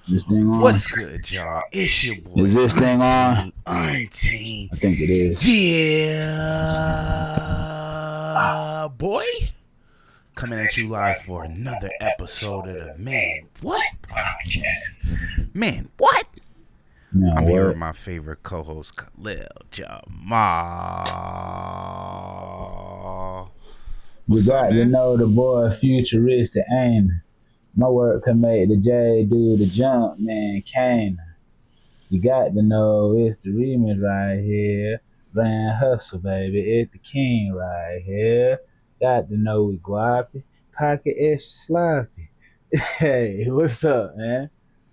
This thing on? What's good, y'all? It's your boy Is this thing on? Untamed. I think it is. Yeah, boy. Coming at you live for another episode of the Man What Podcast. Man What? Man, I'm here what? with my favorite co-host, Khalil Jamal. You What's up, got to man? know the boy futuristic aim. My work can make the J do the jump, man. Kane. You got to know it's the remix right here. Grand hustle, baby. It's the king right here. Got to know we guapi. Pocket extra sloppy. Hey, what's up, man?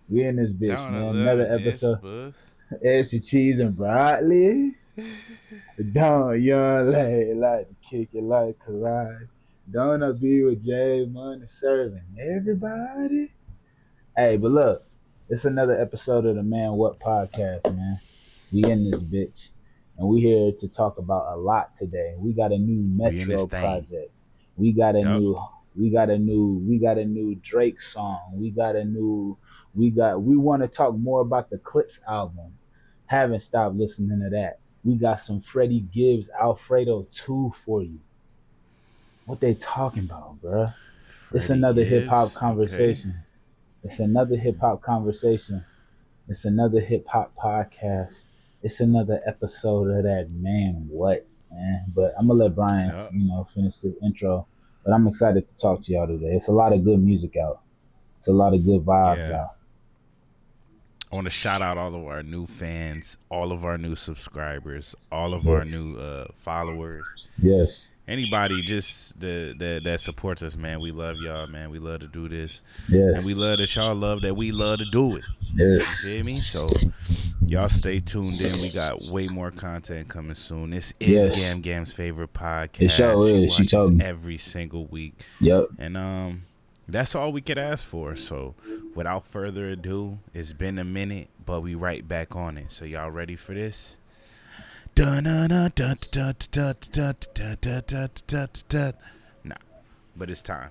We in this bitch, Down a man. little Another ish, episode. but Extra cheese and broccoli. Don't young lady like to kick it like karate. Don't I be with Jay Money serving everybody? Hey, but look, it's another episode of the Man What Podcast, man. We in this bitch. And we here to talk about a lot today. We got a new we in this Metro thing. project. We got a Yup. new Drake song. We want to talk more about the Clips album. Haven't stopped listening to that. We got some Freddie Gibbs Alfredo 2 for you. What they talking about, bruh? It's Freddie another hip hop Gibss. Okay. conversation. It's another hip hop conversation. It's another hip hop podcast. It's another episode of that Man What, man. But I'm gonna let Brian, Yup. finish this intro. But I'm excited to talk to y'all today. It's a lot of good music out. It's a lot of good vibes Yeah. out. I want to shout out all of our new fans, all of our new subscribers, all of our Yes. new followers. Yes. Anybody just that supports us, man. We love y'all, man. We love to do this. Yes. And we love that y'all love that we love to do it. You Yes. feel me? So y'all stay tuned in. We got way more content coming soon. This is Yes. Gam Gam's favorite podcast. It sure She is. She watches told me. every single week. Yep. And that's all we could ask for. So without further ado, it's been a minute, but we right back on it. So y'all ready for this? Nah, but it's time.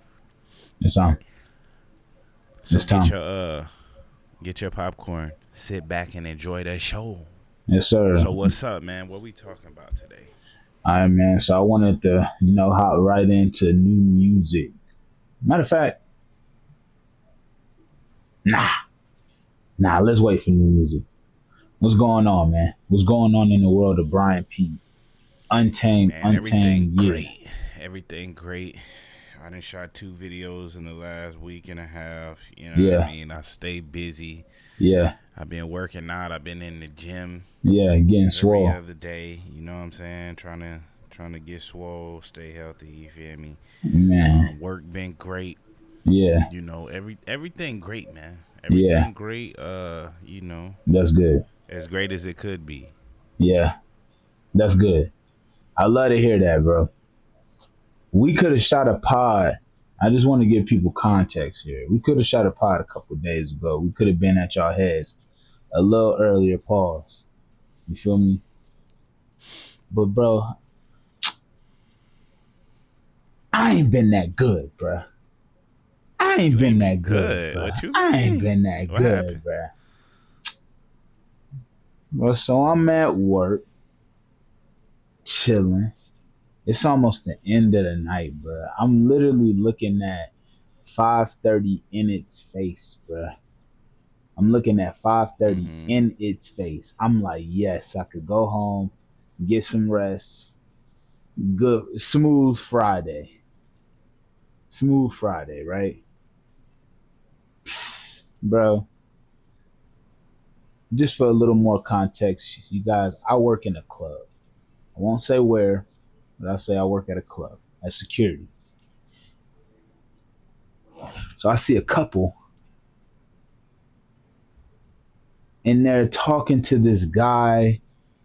It's on. So It's time. get your popcorn, sit back and enjoy the show. Yes, sir. So what's up, man? What we talking about today? All right, man. So I wanted to, hop right into new music. Matter of fact, let's wait for new music. What's going on, man? What's going on in the world of Brian P? Untamed, Man, everything yeah. great. Everything great. I done shot 2 videos in the last week and a half. You know what I mean? I stay busy. Yeah, I've been working out. I've been in the gym yeah, getting every swole. other day. You know what I'm saying? Trying to get swole, stay healthy. You feel me? Man, Work been great. yeah, You know, everything great, man. Everything Yeah. great. that's good. As great as it could be. Yeah, that's good. I love to hear that, bro. We could have shot a pod. I just want to give people context here. We could have shot a pod a couple days ago. We could have been at y'all heads a little earlier. Pause. You feel me? But bro, I ain't been that good, bro. I ain't been that good, bro. What you I ain't mean? been that What good, happened? bro. Well, so I'm at work, chilling. It's almost the end of the night, bro. I'm literally looking at 5:30 in its face, bro. I'm looking at 5:30 in its face. I'm like, yes, I could go home, get some rest. Good, smooth Friday, right, bro? Just for a little more context, you guys, I work in a club. I won't say where, but I'll say I work at a club as security. So I see a couple and they're talking to this guy.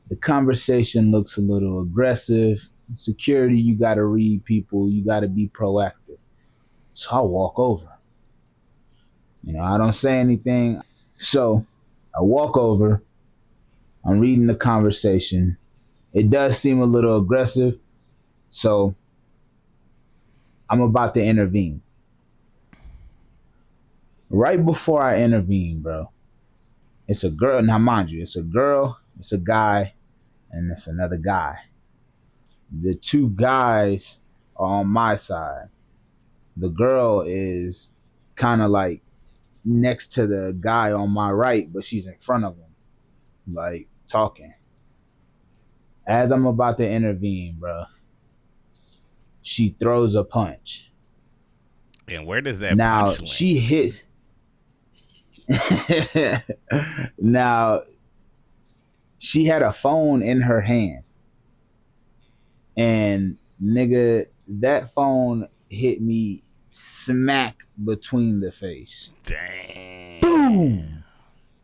The conversation looks a little aggressive. Security, you got to read people. You got to be proactive. So I walk over. I don't say anything. So I walk over. I'm reading the conversation. It does seem a little aggressive. So I'm about to intervene. Right before I intervene, bro, it's a girl. Now, mind you, it's a girl, it's a guy, and it's another guy. The two guys are on my side. The girl is kind of like next to the guy on my right, but she's in front of him, like talking. As I'm about to intervene, bro, she throws a punch. And where does that Now punch she land? hits. Now she had a phone in her hand, and nigga, that phone hit me smack between the face. Damn. Boom!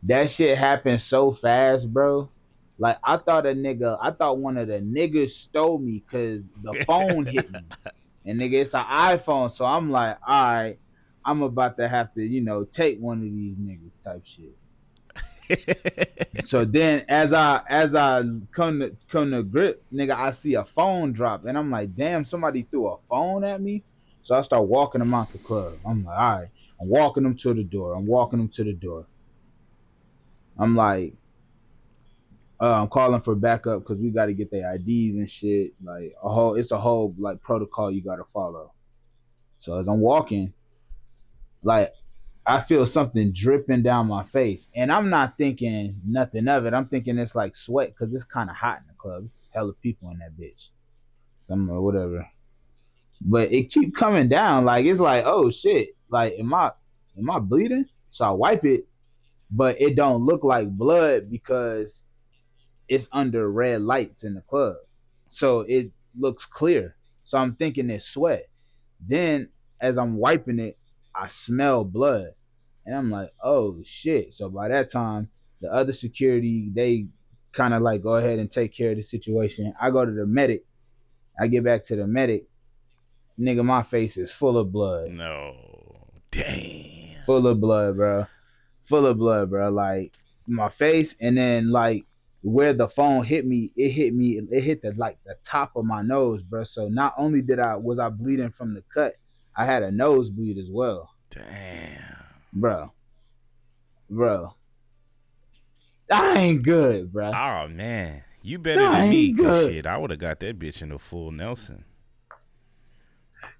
That shit happened so fast, bro. Like I thought one of the niggas stole me because the phone hit me. And nigga, it's an iPhone, so I'm like, all right, I'm about to have to, take one of these niggas type shit. So then as I come to grips, nigga, I see a phone drop and I'm like, damn, somebody threw a phone at me. So I start walking them out the club. I'm like, all right, I'm walking them to the door. I'm walking them to the door. I'm like, I'm calling for backup because we got to get their IDs and shit. Like it's a whole like protocol you got to follow. So as I'm walking, like I feel something dripping down my face, and I'm not thinking nothing of it. I'm thinking it's like sweat because it's kind of hot in the club. There's hella people in that bitch. So I'm like, whatever. But it keep coming down. Like it's like, oh shit. Like am I bleeding? So I wipe it, but it don't look like blood because it's under red lights in the club. So it looks clear. So I'm thinking it's sweat. Then as I'm wiping it, I smell blood. And I'm like, oh shit. So by that time, the other security, they kind of like go ahead and take care of the situation. I go to the medic. I get back to the medic. Nigga, my face is full of blood. No. Damn. Full of blood, bro. Full of blood, bro. Like my face, and then like where the phone hit me, it hit the top of my nose, bro. So not only did I was I bleeding from the cut, I had a nosebleed as well, Damn. bro. Bro, I ain't good, bro. Oh man. You better I than me, ain't cause good. shit, I would have got that bitch in a full Nelson.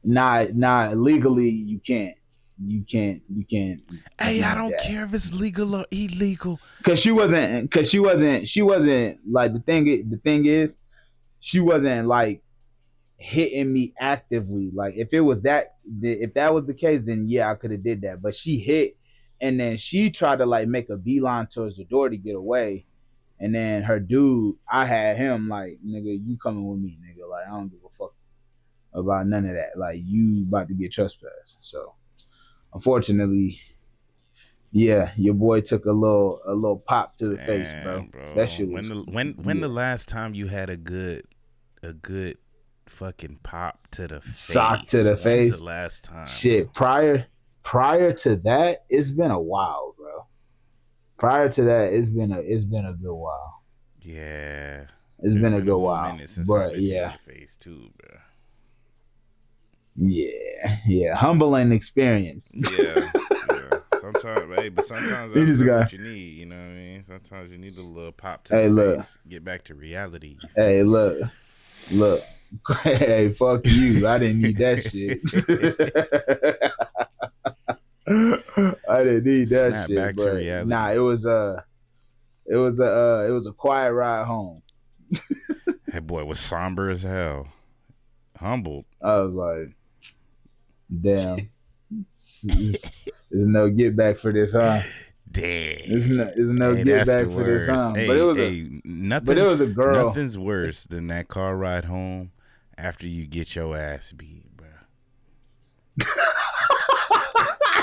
Nah. Legally, you can't Hey, I do don't that. care if it's legal or illegal. Cause she wasn't like the thing is she wasn't like hitting me actively. Like if that was the case, then yeah, I could have did that. But she hit, and then she tried to like make a beeline towards the door to get away. And then her dude, I had him like, nigga, you coming with me, nigga. Like I don't give a fuck about none of that. Like you about to get trespassed. So unfortunately, yeah, your boy took a little pop to the face, bro. Damn, That bro. shit was When the yeah. last time you had a good fucking pop to the Sock to face? the When's the face. last time, bro? Shit. Prior to that, it's been a while, bro. Prior to that, it's been a good while. Yeah. It's It's been a been a good little while. minute since I've But been hitting yeah, your face too, bro. yeah. Humbling experience. Yeah, yeah. Sometimes, hey, but sometimes You just that's got what you need. You know what I mean? Sometimes you need a little pop to the hey look, face, get back to reality. You feel hey me? look. Hey, fuck you. I didn't need that shit. I didn't need that Snap shit. back to But nah, reality. it was a quiet ride home. That boy was somber as hell, humbled. I was like, damn, there's no get back for this, huh? Dang. There's no Hey, get that's the back for this, worst. huh? But it Hey, was a hey, but it nothing, was a girl. nothing's worse than that car ride home after you get your ass beat, bro.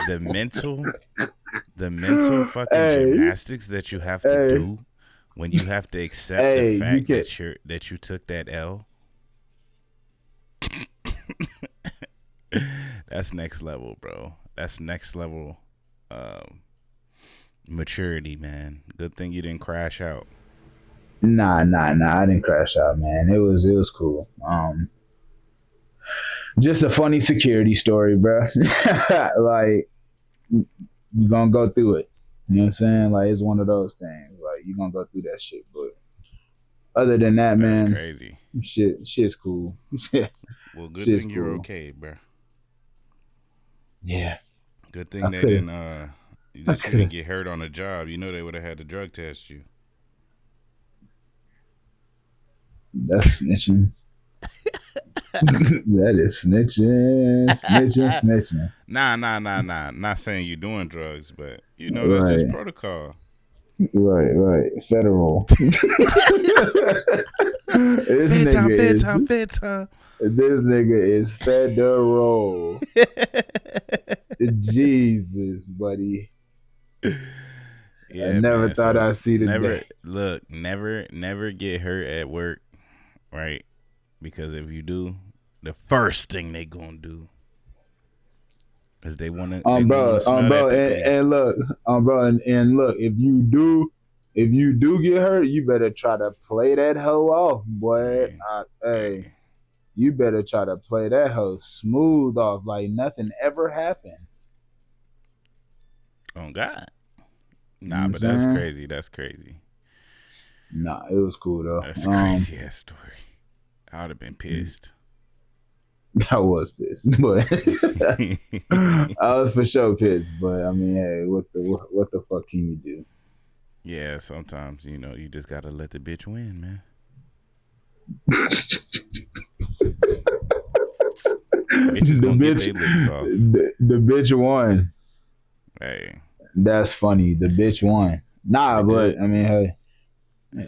The mental, the mental fucking Hey, gymnastics that you have to hey, do when you have to accept the hey, you fact can that you took that L. That's next level, bro. That's next level um, maturity, man. Good thing you didn't crash out. nah. I didn't crash out, man. It was cool. Just a funny security story, bro. Like you're gonna go through it. You know what I'm saying? Like it's one of those things. Like you're gonna go through that shit. But other than that, That's man, crazy. shit's cool. Well, good Shit's thing you're cool. okay, bro. Yeah. Good I thing they could have didn't I that you could didn't have get hurt on the job. You know they would have had to drug test you. that's snitching. That is snitching, snitching, snitching. Nah. Not saying you're doing drugs, but you know that's just Right, protocol. right, right. Federal. This nigga Bedtime, is bedtime, bedtime. this nigga is federal. Jesus, buddy. I Yeah, never man. thought So I'd see the never day. look, never get hurt at work, right? Because if you do, the first thing they gonna do is they gonna wanna smell that Bro, PP. and look, bro, and look, if you do get hurt, you better try to play that hoe off, boy. Hey, Hey, hey. you better try to play that hoe smooth off, like nothing ever happened. Oh God. You know Nah, what I'm but that's saying? crazy. That's crazy. Nah, it was cool That's though. a crazy ass story. I would have been pissed. I was pissed, but I was for sure pissed. But I mean, hey, what the fuck can you do? Yeah, sometimes you just gotta let the bitch win, man. Bitches The gonna get bitch, their licks off. the bitch won. Hey, That's funny. The bitch won. Nah, they but did. I mean, hey,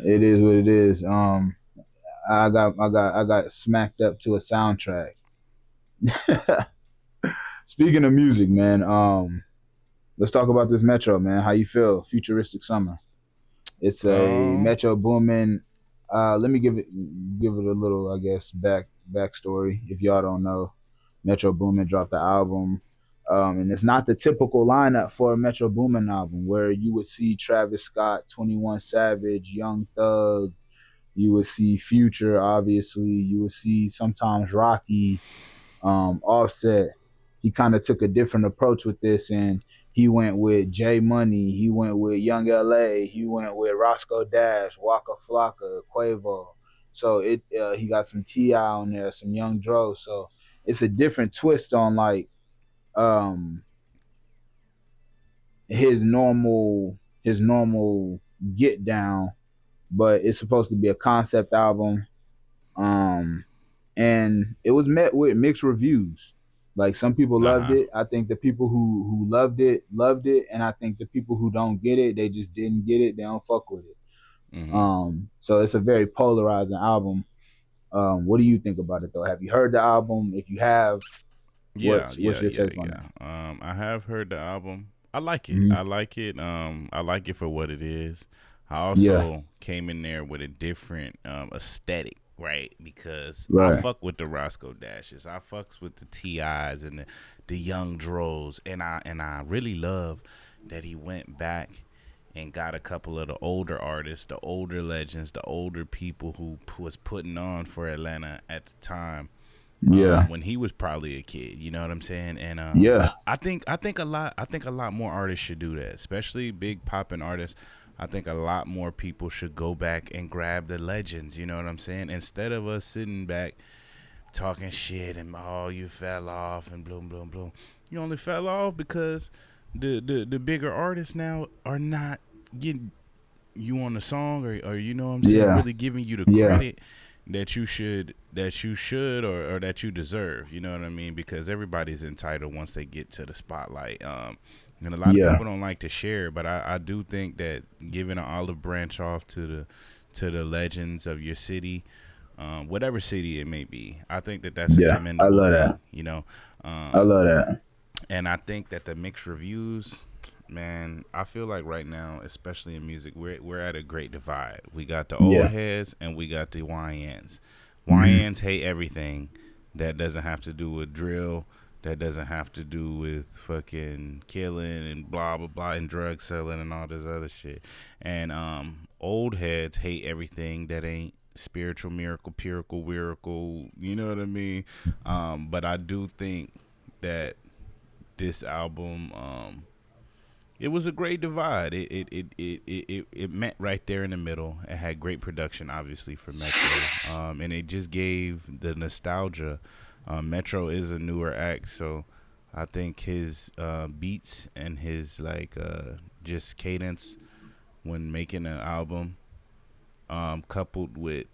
it is what it is. I got smacked up to a soundtrack. Speaking of music, man, let's talk about this Metro, man. How you feel? Futuristic Summer. It's a Um, Metro Boomin. Let me give it a little, I guess, backstory. If y'all don't know, Metro Boomin dropped the album, and it's not the typical lineup for a Metro Boomin album, where you would see Travis Scott, 21 Savage, Young Thug, you would see Future, obviously, you would see sometimes Rocky, Offset. He kind of took a different approach with this, and he went with J Money, he went with Young LA, he went with Roscoe Dash, Waka Flocka, Quavo. So he got some Ti on there, some Young Dro. So it's a different twist on like um his normal get down, but it's supposed to be a concept album. Um, and it was met with mixed reviews. Like some people uh loved huh. it. I think the people who loved it, and I think the people who don't get it, they just didn't get it. They don't fuck with it. Mm-hmm. So it's a very polarizing album. What do you think about it though? Have you heard the album? If you have, Yeah, what's yeah, your yeah, take on yeah. I have heard the album. I like it? it. Mm-hmm. I like it. I like it for what it is. I Yeah, also came in there with a different aesthetic, right? Because I right. fuck with the Roscoe Dashes. I fucks with the Ti's and the Young Dros, and I really love that he went back and got a couple of the older artists, the older legends, the older people who was putting on for Atlanta at the time, Yeah, when he was probably a kid. You know what I'm saying? And yeah, I think a lot more artists should do that, especially big popping artists. I think a lot more people should go back and grab the legends. You know what I'm saying? Instead of us sitting back talking shit and oh you fell off and bloom bloom bloom. You only fell off because the bigger artists now are not getting you on the song, or you know what I'm saying, yeah, really giving you the yeah, credit that you should or that you deserve. You know what I mean? Because everybody's entitled once they get to the spotlight. And a lot of yeah, people don't like to share, but I do think that giving an olive branch off to the legends of your city, whatever city it may be, I think that that's a yeah. I commendable love thing. that. I Um, love that. and I think that the mixed reviews, man, I feel like right now, especially in music, we're at a great divide. We got the old Yeah. heads and we got the YNs. Mm-hmm. YNs hate everything that doesn't have to do with drill, that doesn't have to do with fucking killing and blah blah blah and drug selling and all this other shit. And old heads hate everything that ain't spiritual miracle, purical, miracle. You know what I mean? But I do think that this album it was a great divide. It met right there in the middle. It had great production, obviously, for Metro, and it just gave the nostalgia. Metro is a newer act, so I think his beats and his just cadence when making an album, coupled with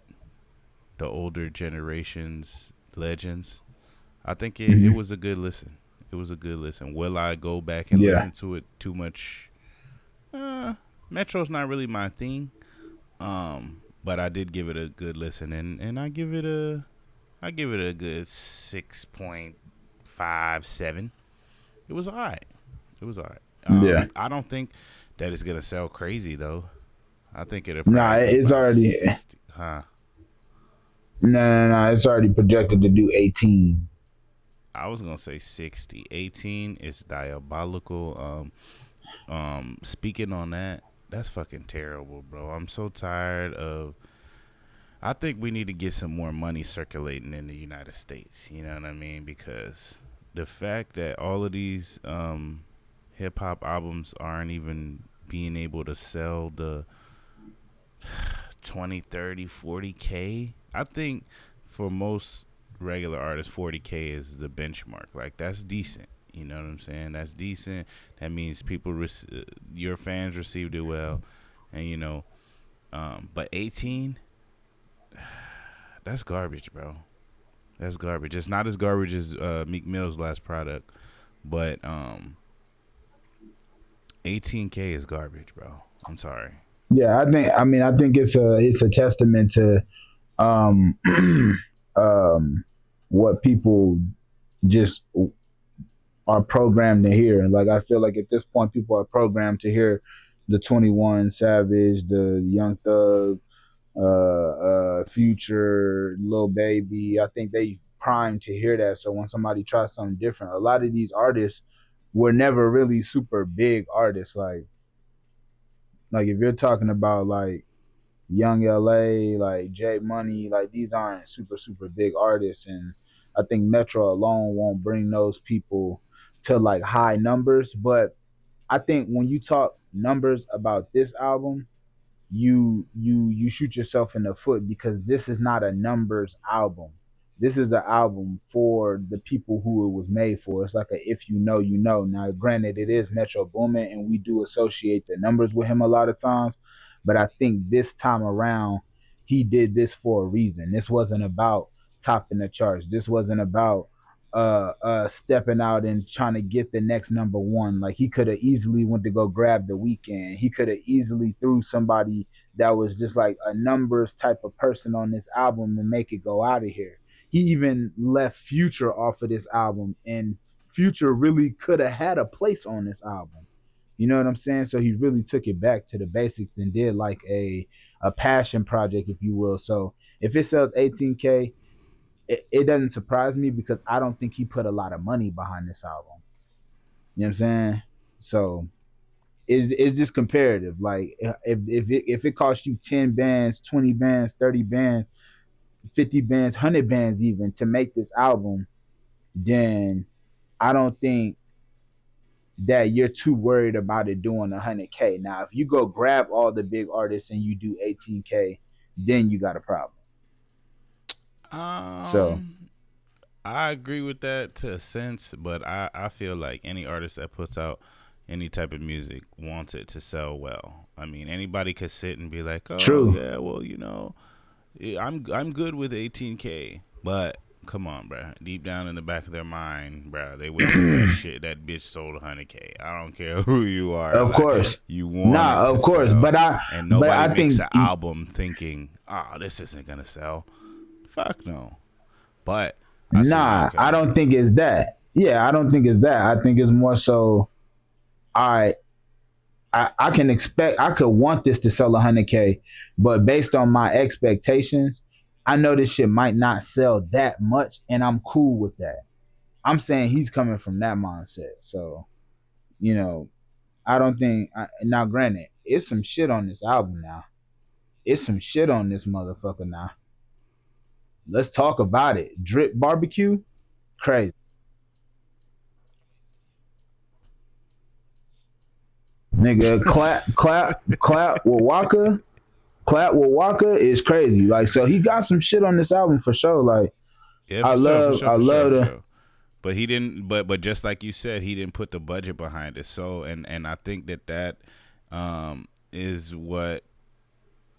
the older generation's legends, I think it Hmm. was a good listen. It was a good listen. Will I go back and Yeah. listen to it too much? Uh, Metro's not really my thing. But I did give it a good listen, and I give it a good 6.57. It was alright. It was alright. Yeah. I don't think that it's gonna sell crazy though. I think it'll Nah, probably do it's about already 60. Huh? no. It's already projected to do 18. I was gonna say 60. 18 is diabolical. Speaking on that, that's fucking terrible, bro. I'm so tired of. I think we need to get some more money circulating in the United States. You know what I mean? Because the fact that all of these hip hop albums aren't even being able to sell the 20, 30, 40K. I think for most regular artists, 40K is the benchmark. Like, that's decent. You know what I'm saying? That's decent. That means your fans received it well. And, but 18, that's garbage, bro. That's garbage. It's not as garbage as Meek Mill's last product, but 18K is garbage, bro. I'm sorry. Yeah, I think. I mean, I think it's a testament to um what people just are programmed to hear. Like I feel like at this point, people are programmed to hear the 21 Savage, the Young Thug, Future, Lil Baby. I think they primed to hear that. So when somebody tries something different, a lot of these artists were never really super big artists. Like if you're talking about like Young LA, like J Money, like these aren't super big artists, and I think Metro alone won't bring those people to like high numbers. But I think when you talk numbers about this album, you shoot yourself in the foot because this is not a numbers album. This is an album for the people who it was made for. It's like a if you know, you know. Now, granted, it is Metro Boomin, and we do associate the numbers with him a lot of times, but I think this time around, he did this for a reason. This wasn't about topping the charts. This wasn't about stepping out and trying to get the next number one. Like he could have easily went to go grab the weekend. He could have easily threw somebody that was just like a numbers type of person on this album and make it go out of here. He even left Future off of this album, and Future really could have had a place on this album. You know what I'm saying? So he really took it back to the basics and did like a passion project, if you will. So if it sells 18K, it doesn't surprise me because I don't think he put a lot of money behind this album. You know what I'm saying? So it's just comparative. Like if it costs you 10 bands, 20 bands, 30 bands, 50 bands, 100 bands even to make this album, then I don't think that you're too worried about it doing 100K. Now, if you go grab all the big artists and you do 18K, then you got a problem. So Um, I agree with that to a sense, but I feel like any artist that puts out any type of music wants it to sell well. I mean, anybody could sit and be like, "Oh true. yeah, well, yeah, I'm good with 18K," but come on, bro. Deep down in the back of their mind, bro, they wishing that bitch sold 100K. I don't care who you are, Of like course. you want it Nah, to of course. sell, But I and but nobody I makes think an album thinking, "Oh, this isn't gonna sell." Fuck no. But I see where you're nah, I coming don't from. think it's that. Yeah, I don't think it's that. I think it's more so I I can expect I could want this to sell 100K, but based on my expectations, I know this shit might not sell that much, and I'm cool with that. I'm saying he's coming from that mindset, so you know I don't think. Now, granted, it's some shit on this album now. It's some shit on this motherfucker now. Let's talk about it. Drip barbecue, crazy. Nigga, clap with Waka is crazy. Like, so he got some shit on this album for sure. Like, Yeah, for sure, for sure, I for sure, love for the. sure. But he didn't. But just like you said, he didn't put the budget behind it. So and I think that is what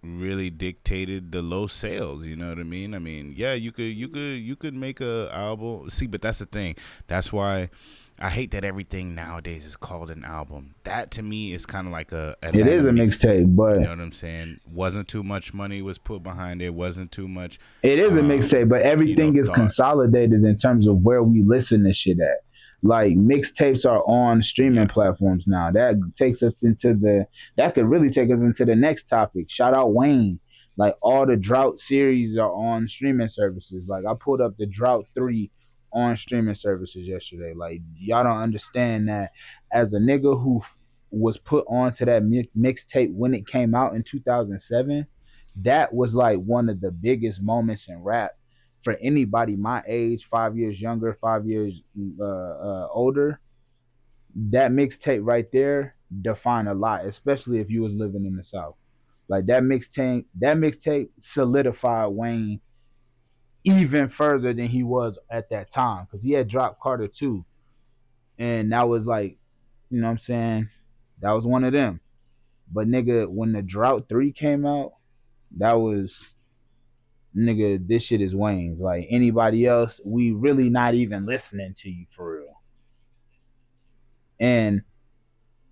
really dictated the low sales. You know what I mean? I mean, yeah, you could make a album. See, but that's the thing. That's why I hate that everything nowadays is called an album. That to me is kind of like a It Atlanta is a mixtape. mixtape, You but know what I'm saying? Wasn't too much money was put behind it. Wasn't too much, it is a mixtape, but everything is thought. consolidated in terms of where we listen to shit at. Like mixtapes are on streaming Yeah. platforms now. That could really take us into the next topic. Shout out Wayne. Like all the Drought series are on streaming services. Like I pulled up the Drought 3 on streaming services yesterday. Like y'all don't understand that as a nigga who was put onto that mixtape when it came out in 2007, that was like one of the biggest moments in rap for anybody my age, 5 years younger, 5 years older. That mixtape right there defined a lot, especially if you was living in the South. Like that mixtape solidified Wayne even further than he was at that time because he had dropped Carter 2, and that was like, you know what I'm saying, that was one of them. But nigga, when the Drought 3 came out, that was, nigga, this shit is Wayne's. Like anybody else, we really not even listening to you for real. And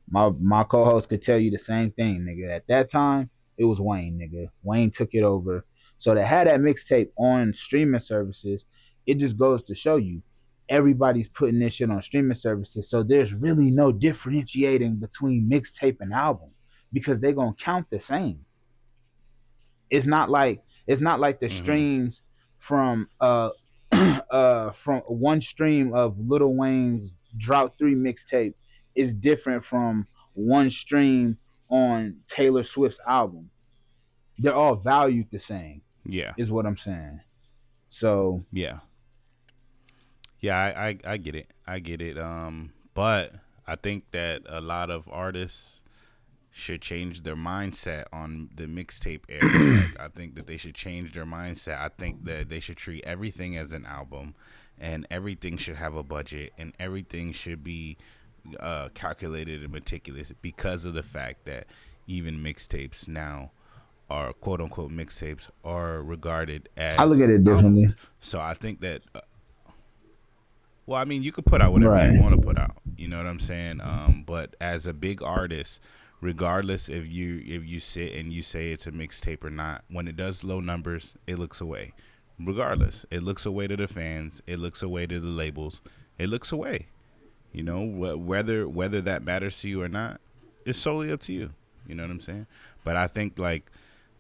my co-host could tell you the same thing, nigga. At that time, it was Wayne, nigga. Wayne took it over. So to have that mixtape on streaming services, it just goes to show you everybody's putting this shit on streaming services. So there's really no differentiating between mixtape and album because they're gonna count the same. It's not like the Hmm. streams from from one stream of Lil Wayne's Drought 3 mixtape is different from one stream on Taylor Swift's album. They're all valued the same, Yeah. is what I'm saying. So Yeah. Yeah, I get it. I get it. But I think that a lot of artists should change their mindset on the mixtape era. Like I think that they should change their mindset. I think that they should treat everything as an album, and everything should have a budget, and everything should be calculated and meticulous because of the fact that even mixtapes now are quote unquote mixtapes are regarded I look as at it differently. albums. So I think that well, I mean, you could put out whatever you Right. want to put out. You know what I'm saying? But as a big artist, regardless if you sit and you say it's a mixtape or not, when it does low numbers, it looks away. Regardless, it looks away to the fans. It looks away to the labels. It looks away. You know, whether that matters to you or not, it's solely up to you. You know what I'm saying? But I think like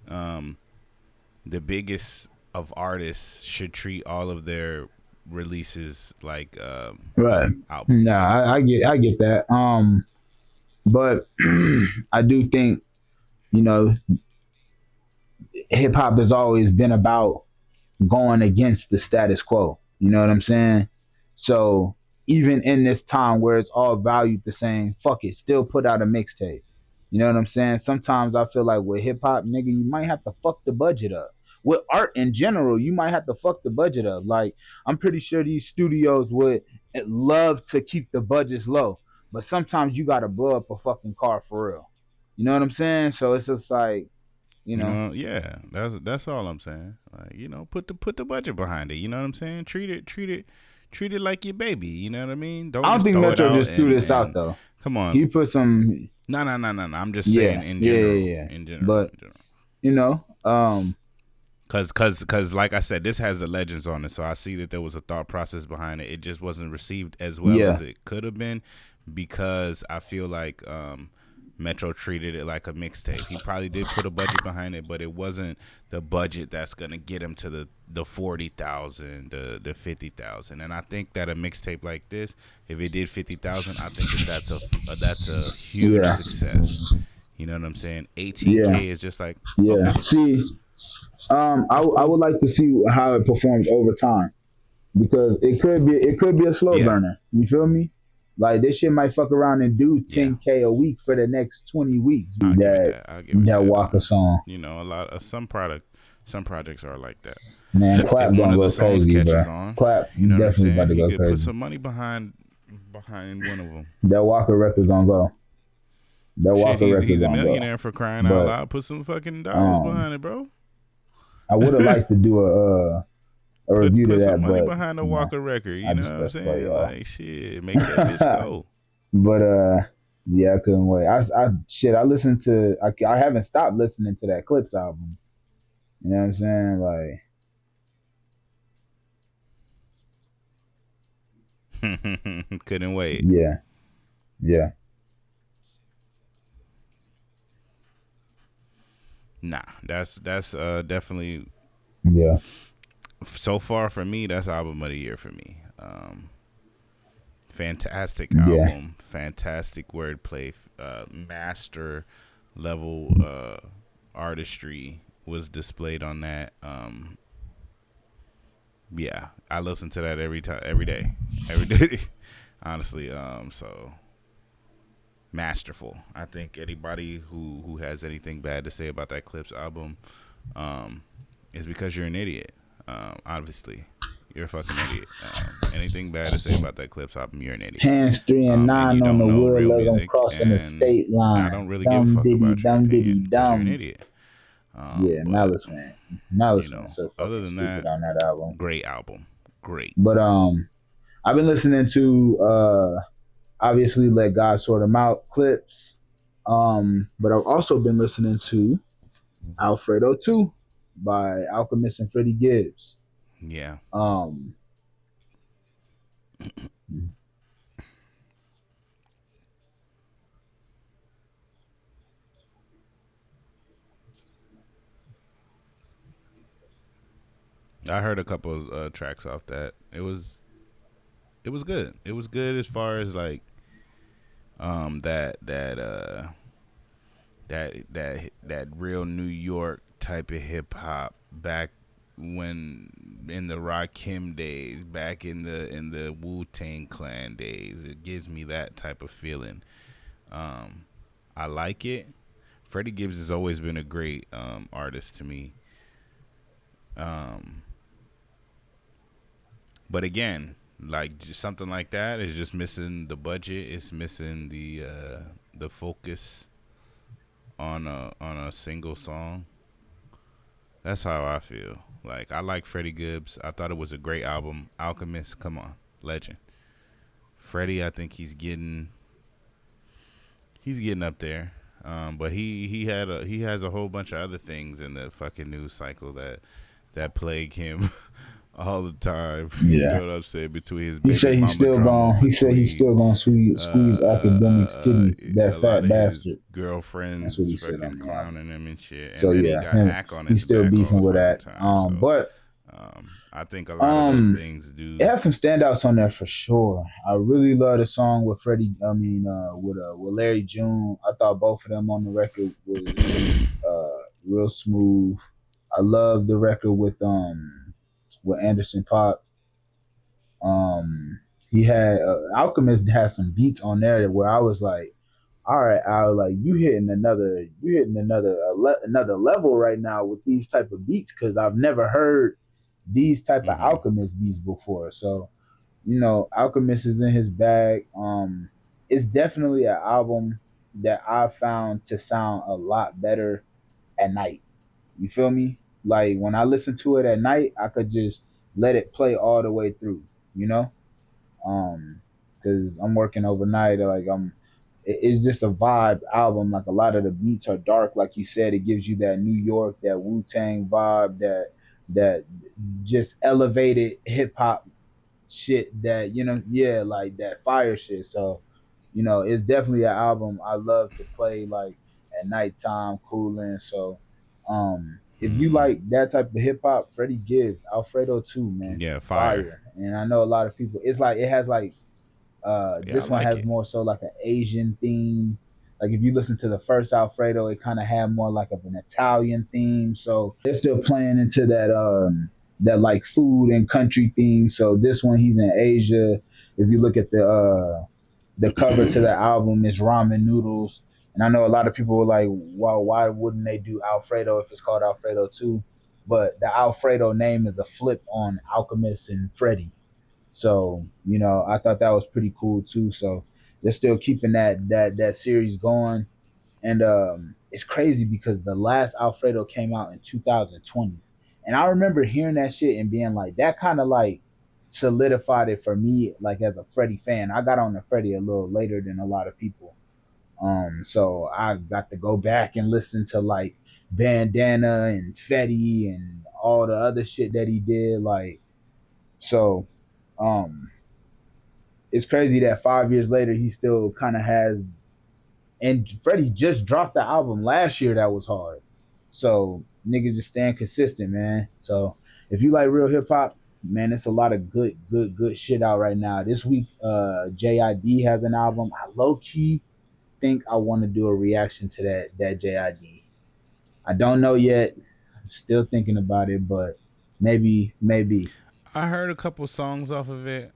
um, the biggest of artists should treat all of their releases like Right. albums. Nah, I get that. But I do think, you know, hip hop has always been about going against the status quo. You know what I'm saying? So even in this time where it's all valued the same, fuck it, still put out a mixtape. You know what I'm saying? Sometimes I feel like with hip hop, nigga, you might have to fuck the budget up. With art in general, you might have to fuck the budget up. Like I'm pretty sure these studios would love to keep the budgets low, but sometimes you gotta blow up a fucking car for real. You know what I'm saying? So it's just like, you You know, know, yeah, that's all I'm saying. Like, put the budget behind it. You know what I'm saying? Treat it like your baby. You know what I mean? Don't I don't just think throw it Metro out just threw and this out though. come on. He put some, No, no, no, no, no. I'm just saying yeah, in yeah, general, yeah, yeah. in general, But in general. you know, Cause, like I said, this has the legends on it, so I see that there was a thought process behind it. It just wasn't received as well yeah, as it could have been, because I feel like Metro treated it like a mixtape. He probably did put a budget behind it, but it wasn't the budget that's gonna get him to the 40,000, the 50,000. And I think that a mixtape like this, if it did 50,000, I think that that's a huge yeah, success. You know what I'm saying? yeah, 18K is just like yeah. okay, See, I that's I cool. would like to see how it performs over time because it could be a slow Yeah, burner. You feel me? Like this shit might fuck around and do Yeah, 10K a week for the next 20 weeks. I'll give it That that. I'll give it that. Walker song, You know, a lot of some projects are like that. man, If Clap one gonna of the go songs crazy, bro. catches on, Clap you know what I'm definitely about saying? to He go could put crazy. some money behind one of them. That Walker record gonna go. That Shit, Walker record he's a gonna go. millionaire for crying out But loud. Put some fucking dollars um, behind it, bro. I would have liked to do a Put review to put some that, money but behind the you know, Walker record. You I know just what I'm pressed play, saying? y'all. Like shit, make that bitch go. But yeah, I couldn't wait. I shit, I listened to. I haven't stopped listening to that Clips album. You know what I'm saying? Like, Couldn't wait. yeah, yeah, Nah, that's definitely yeah, so far for me. That's album of the year for me. Fantastic yeah. album, fantastic wordplay, master level artistry was displayed on that. Yeah, I listen to that every time, every day. Honestly, so masterful. I think anybody who has anything bad to say about that Clips album, is because you're an idiot. Obviously, you're a fucking idiot. Anything bad to say about that Clips album, you're an idiot. Hands three and And nine you on don't the know wheel real as I'm music, crossing the and state I line. don't really give a Dum fuck diddy, about your dum diddy, opinion because you're an dum. idiot. Yeah, But Malice you man, know, so other fucking than stupid that, on that album. great album, great. But I've been listening to obviously Let God Sort 'Em Out Clips. But I've also been listening to Alfredo 2 by Alchemist and Freddie Gibbs. Yeah, Um, I heard a couple of tracks off that. It was good. It was good as far as like that real New York type of hip hop back when in the Rakim days, back in the Wu Tang Clan days. It gives me that type of feeling. Um, I like it. Freddie Gibbs has always been a great artist to me. Um, but again, like just something like that is just missing the budget. It's missing the focus on a single song. That's how I feel. Like I like Freddie Gibbs. I thought it was a great album. Alchemist, come on, legend. Freddie, I think he's getting up there. But he has a whole bunch of other things in the fucking news cycle that plague him all the time. You yeah. know what I'm saying? Between his He baby said he's mama still drama, going. He said he's between still going to squeeze academics titties. a That lot fat of his bastard. That's what girlfriends he said fucking on the album. clowning him and shit. So And then he yeah, got him, Ack on he's his still back all the beefing with fucking that. time. So But I think a lot of those um, things it do. has some standouts on there for sure. I really love the song with Freddie. I mean, with Larry June. I thought both of them on the record was real smooth. I love the record with Anderson Pop. Um, he had Alchemist had some beats on there where I was like, all right, I was like, you hitting another level right now with these type of beats because I've never heard these type of Hmm. Alchemist beats before. So Alchemist is in his bag. It's definitely an album that I found to sound a lot better at night. You feel me? Like when I listen to it at night, I could just let it play all the way through. You know, because I'm working overnight. It's just a vibe album. Like a lot of the beats are dark, like you said. It gives you that New York, that Wu Tang vibe, that just elevated hip hop shit. That yeah, like that fire shit. So it's definitely an album I love to play like at nighttime, cooling. So, if you Hmm. like that type of hip hop, Freddie Gibbs, Alfredo too, man, Yeah, fire. fire. And I know a lot of people. It's like it has like Yeah, I this one like has it. more so like an Asian theme. Like if you listen to the first Alfredo, it kind of had more like of an Italian theme. So they're still playing into that like food and country theme. So this one he's in Asia. If you look at The cover to the album is ramen noodles, and I know a lot of people were like, "Well, why wouldn't they do Alfredo if it's called Alfredo too?" But the Alfredo name is a flip on Alchemist and Freddy. So I thought that was pretty cool too. So they're still keeping that series going, and it's crazy because the last Alfredo came out in 2020, and I remember hearing that shit and being like, that kind of like solidified it for me, like as a Freddy fan. I got on the Freddy a little later than a lot of people, so I got to go back and listen to like Bandana and Fetty and all the other shit that he did, like so. Um, it's crazy that 5 years later he still kind of has. And Freddie just dropped the album last year that was hard. So niggas just staying consistent, man. So if you like real hip hop, man, it's a lot of good shit out right now. This week, JID has an album. I low key think I want to do a reaction to that JID. I don't know yet. I'm still thinking about it, but maybe. I heard a couple songs off of it.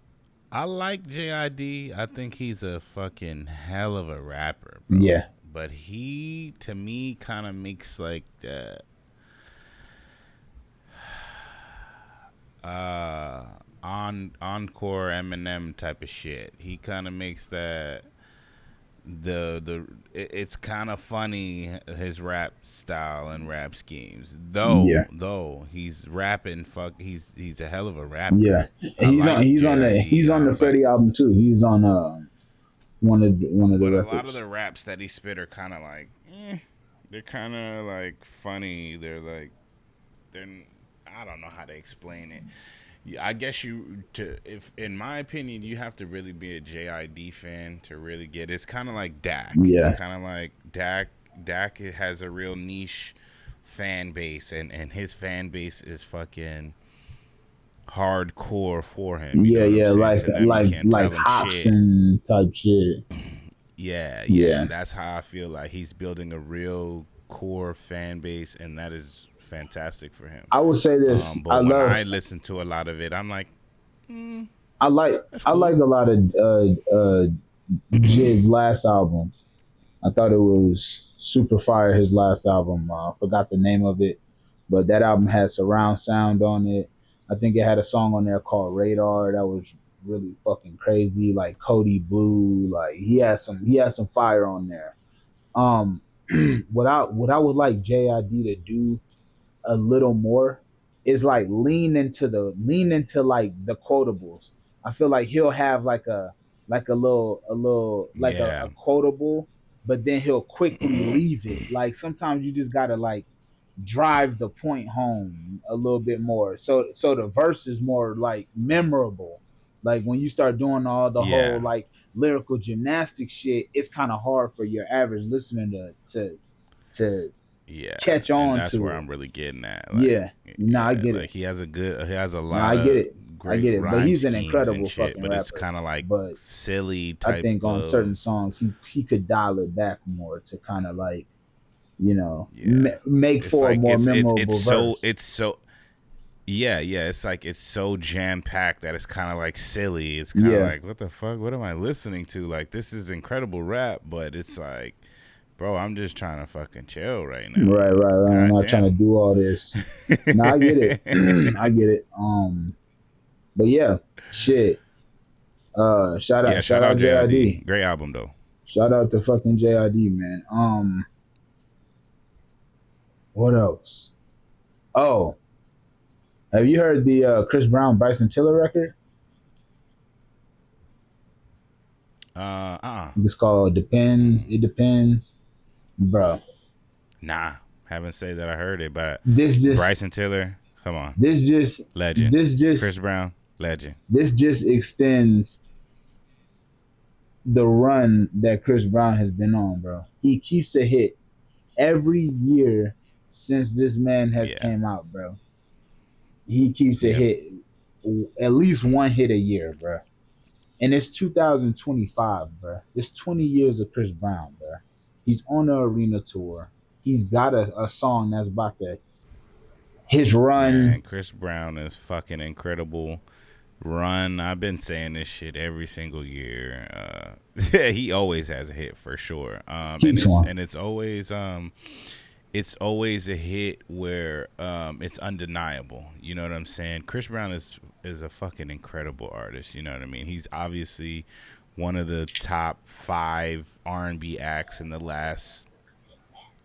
I like JID. I think he's a fucking hell of a rapper, bro. Yeah, But he, to me, kind of makes like the uh, encore Eminem type of shit. He kind of makes that it's kind of funny his rap style and rap schemes. yeah, Though he's rapping, he's a hell of a rapper. yeah. I He's on like he's on the JID. he's on the Like, Freddie album too. He's on one of the but a lot of records. the raps that he spit are kind of like, they're kind of like funny. They're I don't know how to explain it. Yeah, I guess if in my opinion, you have to really be a JID fan to really get it. It's kind of like Dak. It's Yeah, kind of like Dak. Dak has a real niche fan base, and his fan base is fucking hardcore for him. You know yeah, what I'm yeah. saying? Like To them, you like can't like tell him shit. Hobson type shit. Yeah, Yeah, and that's how I feel like he's building a real core fan base, and that is fantastic for him. I would say this. But when I listen to a lot of it, I'm like, mm, I like that's I like cool. a lot of JID's last album. I thought it was super fire. His last album. I forgot the name of it, but that album had surround sound on it. I think it had a song on there called Radar that was really fucking crazy. Like Cody Blue. Like he had some fire on there. Um, what I would like JID to do a little more is like lean into like the quotables. I feel like he'll have like a little like a Yeah, quotable, but then he'll quickly leave it. Like sometimes you just gotta like drive the point home a little bit more. So the verse is more like memorable. Like when you start doing all the whole yeah, like lyrical gymnastics shit, it's kind of hard for your average listener to yeah, catch and on that's to where it. I'm really getting at. Like, Yeah. No, I yeah, get like it. he has a No, lot I get of it. I great get it. But rhyme he's an schemes and incredible shit, fucking but it's rapper. kind of like But silly I type think on certain of, songs he could dial it back more to kind of like yeah. make It's for a like more memorable verse. it's so yeah, yeah. It's like it's so jam packed that it's kind of like silly. It's kind of Yeah. like, what the fuck? What am I listening to? Like, this is incredible rap, but it's like, bro, I'm just trying to fucking chill right now. Right, right, right. I'm God not trying to damn. do all this. No, I get it. I get it. But yeah, shit. Shout Yeah, out, shout shout out out JID. JID. Great album though. Shout out to fucking JID, man. What else? Oh, have you heard the Chris Brown Bryson Tiller record? Uh. It's called Depends. Mm. It depends, bro. Nah, haven't say that I heard it, but This just Bryson Tiller, come on, this just legend. this just Chris Brown, legend. this just extends the run that Chris Brown has been on, bro. He keeps a hit every year since this man has Yeah, came out, bro. He keeps a yep. hit, at least one hit a year, bro. And it's 2025, bro. It's 20 years of Chris Brown, bro. He's on the arena tour. He's got a song that's about his run. Man, Chris Brown is fucking incredible. Run. I've been saying this shit every single year. Yeah, he always has a hit for sure. And Keeps one. it's always a hit where it's undeniable. You know what I'm saying? Chris Brown is a fucking incredible artist. You know what I mean? He's obviously one of the top 5 R&B acts in the last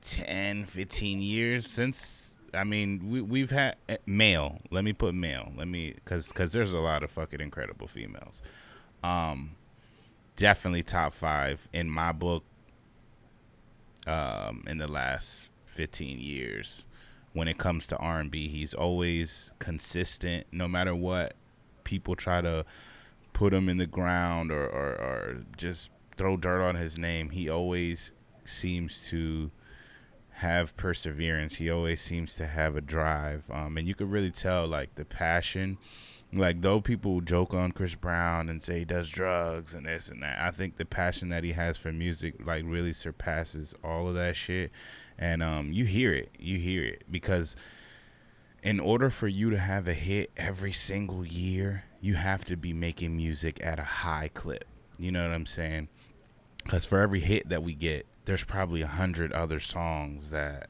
10, 15 years since. I mean, we've had male. Let me put male. Let me because there's a lot of fucking incredible females. Um, Definitely top 5 in my book. In the last 15 years, when it comes to R&B, he's always consistent. No matter what people try to put him in the ground or just throw dirt on his name, he always seems to have perseverance. He always seems to have a drive, and you could really tell like the passion. Like though people joke on Chris Brown and say he does drugs and this and that, I think the passion that he has for music like really surpasses all of that shit. And you hear it because in order for you to have a hit every single year, you have to be making music at a high clip. You know what I'm saying? Because for every hit that we get, there's probably 100 other songs that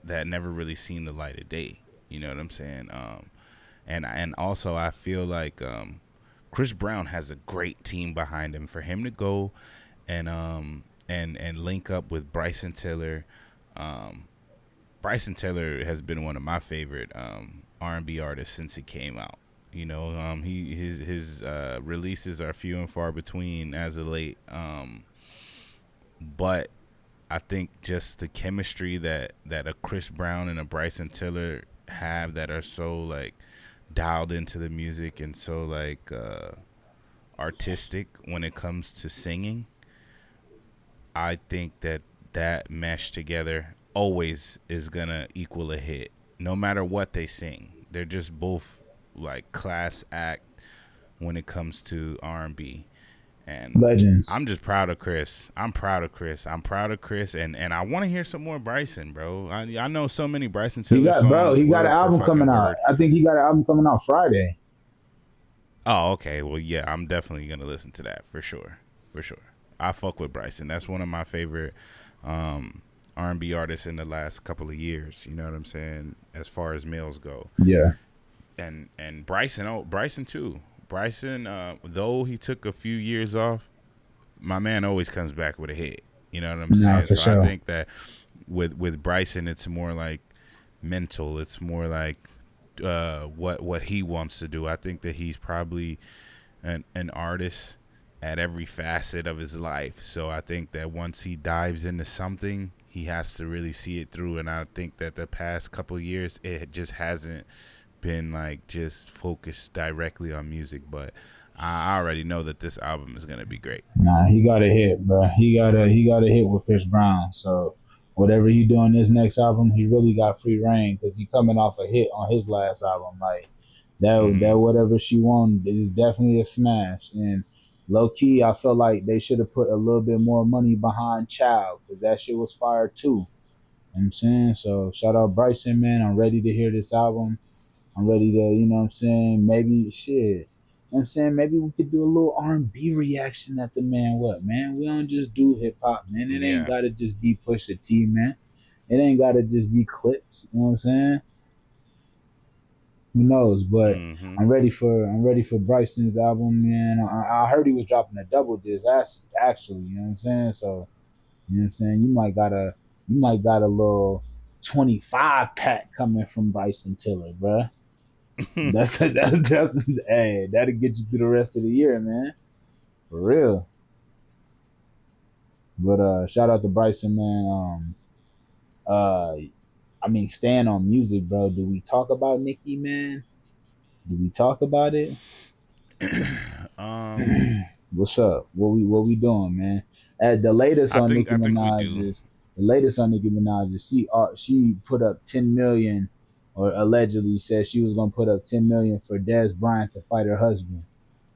never really seen the light of day. You know what I'm saying? And also I feel like Chris Brown has a great team behind him. For him to go and link up with Bryson Tiller. Um, Bryson Tiller has been one of my favorite R&B artists since he came out. You know, his releases are few and far between as of late. But I think just the chemistry that a Chris Brown and a Bryson Tiller have that are so like dialed into the music and so like artistic when it comes to singing. I think that that mesh together always is gonna equal a hit, no matter what they sing. They're just both like class act when it comes to R&B, and Legends. I'm just proud of Chris. I'm proud of Chris. I'm proud of Chris, and I want to hear some more Bryson, bro. I know so many Bryson Tiller songs, He got an word for album coming fucking out. word. I think he got an album coming out Friday. Oh, okay. Well, yeah, I'm definitely gonna listen to that for sure, for sure. I fuck with Bryson. That's one of my favorite um, R&B artists in the last couple of years. You know what I'm saying? As far as males go, Yeah. and Bryson, oh Bryson too. Bryson, though he took a few years off, my man always comes back with a hit. You know what I'm Nah, saying? for So I sure. think that with Bryson, it's more like mental. It's more like what he wants to do. I think that he's probably an artist at every facet of his life. So I think that once he dives into something, he has to really see it through. And I think that the past couple of years, it just hasn't been like just focused directly on music. But I already know that this album is gonna be great. Nah, he got a hit, bro. He got a hit with Chris Brown. So whatever he doing this next album, he really got free reign because he coming off a hit on his last album. Like Mm-hmm. that whatever she won is definitely a smash. And low key, I felt like they should have put a little bit more money behind Child because that shit was fire too. You know what I'm saying? So shout out Bryson, man. I'm ready to hear this album. I'm ready to, you know what I'm saying? Maybe shit. You know what I'm saying? Maybe we could do a little R&B reaction at the man. What, man? We don't just do hip hop, man. It ain't Yeah. got to just be Pusha T, man. It ain't got to just be clips. You know what I'm saying? Who knows? But Mm-hmm. I'm ready for Bryson's album, man. I heard he was dropping a double disc. That's actually, you know what I'm saying? So, you know what I'm saying? You might got a little 25 pack coming from Bryson Tiller, bruh. That's hey, that'll get you through the rest of the year, man. For real. But shout out to Bryson, man. Uh I mean staying on music, bro. Do we talk about Nicki, man? Do we talk about it? um, What's up? What we doing, man? At the latest on Nicki I think we do. Minaj's the latest on Nicki Minaj is she put up 10 million or allegedly said she was gonna put up 10 million for Des Bryant to fight her husband.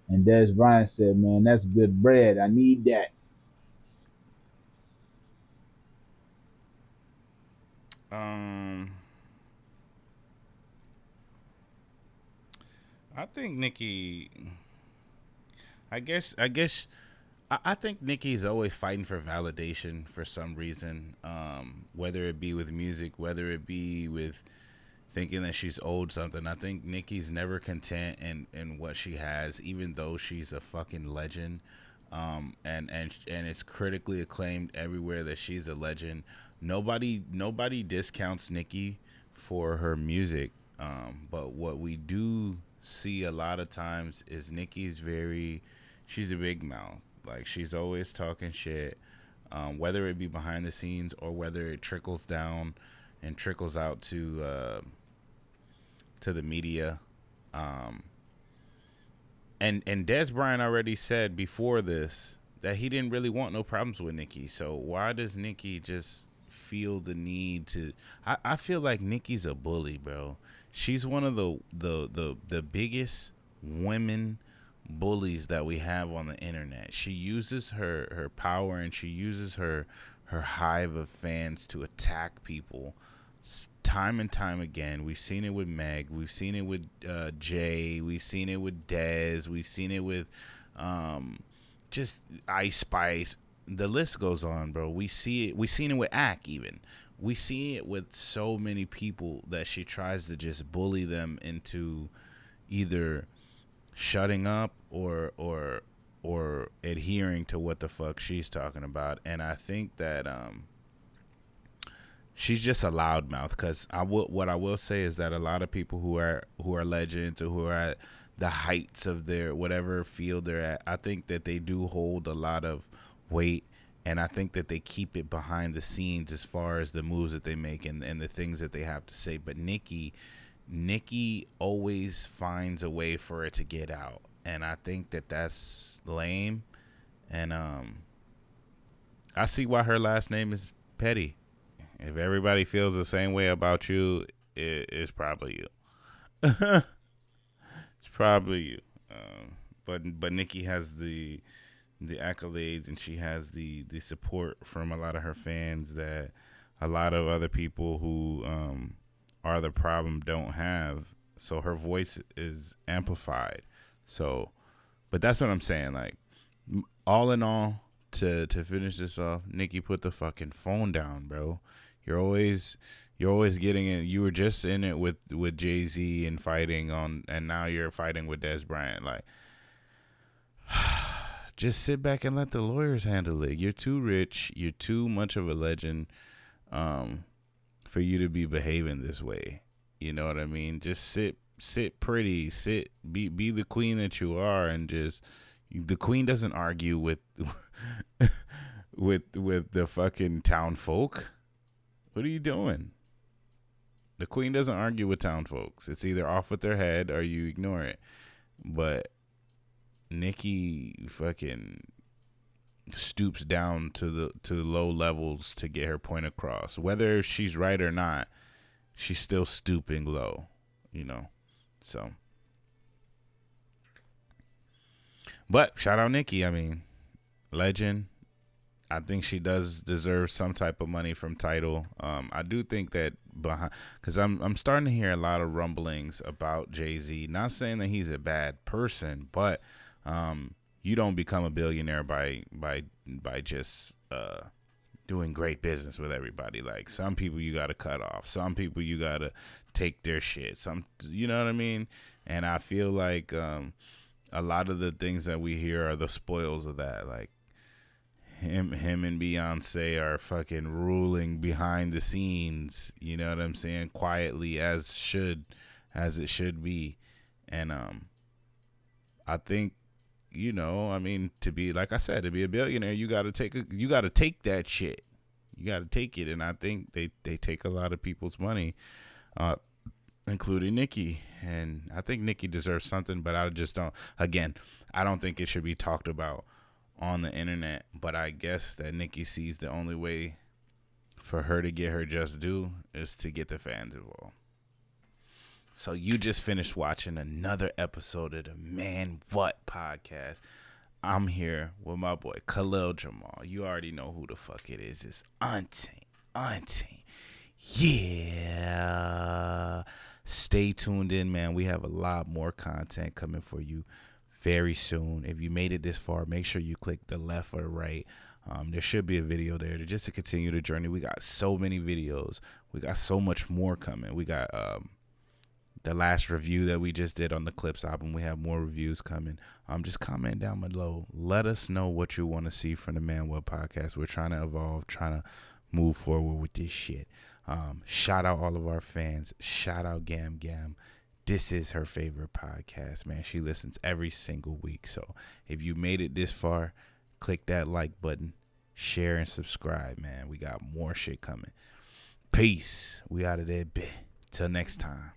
And Des Bryant said, man, that's good bread. I need that. Um, I think Nikki. I guess I think Nicki's always fighting for validation for some reason. Whether it be with music, whether it be with thinking that she's owed something. I think Nicki's never content in what she has, even though she's a fucking legend. And it's critically acclaimed everywhere that she's a legend. Nobody discounts Nicki for her music. But what we do see a lot of times is Nicki's very, she's a big mouth. Like she's always talking shit, whether it be behind the scenes or whether it trickles down and trickles out to the media. Um, and Des Bryant already said before this that he didn't really want no problems with Nicki. So why does Nicki just feel the need to? I feel like Nicki's a bully, bro. She's one of the biggest women bullies that we have on the internet. She uses her power and she uses her hive of fans to attack people time and time again. We've seen it with Meg. We've seen it with Jay. We've seen it with Dez. We've seen it with just Ice Spice. The list goes on, bro. We see it. We've seen it with Ack even. We see it with so many people that she tries to just bully them into either shutting up or adhering to what the fuck she's talking about. And I think that she's just a loudmouth. Because what I will say is that a lot of people who are legends or who are at the heights of their whatever field they're at, I think that they do hold a lot of weight, and I think that they keep it behind the scenes as far as the moves that they make and the things that they have to say. But Nicki always finds a way for it to get out, and I think that that's lame. And I see why her last name is Petty. If everybody feels the same way about you, it's probably you. It's probably you. But Nikki has the accolades and she has the support from a lot of her fans that a lot of other people who are the problem don't have. So her voice is amplified. So, but that's what I'm saying. Like, all in all, to finish this off, Nikki, put the fucking phone down, bro. You're always getting it. You were just in it with Jay-Z and fighting on, and now you're fighting with Des Bryant. Like, just sit back and let the lawyers handle it. You're too rich. You're too much of a legend, for you to be behaving this way. You know what I mean? Just sit pretty, be the queen that you are, and just the queen doesn't argue with with the fucking town folk. What are you doing? The queen doesn't argue with town folks. It's either off with their head or you ignore it. But Nikki fucking stoops down to low levels to get her point across. Whether she's right or not, she's still stooping low, you know. So, but shout out Nikki. I mean, legend. I think she does deserve some type of money from Tidal. I do think that because I'm starting to hear a lot of rumblings about Jay-Z. Not saying that he's a bad person, but you don't become a billionaire by just doing great business with everybody. Like, some people you got to cut off. Some people you got to take their shit. You know what I mean? And I feel like a lot of the things that we hear are the spoils of that. Like, him and Beyonce are fucking ruling behind the scenes, you know what I'm saying, quietly as it should be. And I think, I mean, to be, like I said, to be a billionaire, you got to take that shit. You got to take it. And I think they take a lot of people's money, including Nikki. And I think Nikki deserves something, but I just don't, again, I don't think it should be talked about on the internet. But I guess that Nikki sees the only way for her to get her just due is to get the fans involved. So you just finished watching another episode of the Man What podcast. I'm here with my boy Khalil Jamal. You already know who the fuck it is. It's Auntie. Yeah. Stay tuned in, man. We have a lot more content coming for you very soon. If you made it this far, make sure you click the left or the right. There should be a video there just to continue the journey. We got so many videos. We got so much more coming. We got the last review that we just did on the Clips album. We have more reviews coming. Just comment down below. Let us know what you want to see from the Manuel podcast. We're trying to evolve, trying to move forward with this shit. Shout out all of our fans. Shout out Gam Gam. This is her favorite podcast, man. She listens every single week. So if you made it this far, click that like button, share and subscribe, man. We got more shit coming. Peace. We out of there, bit. Till next time.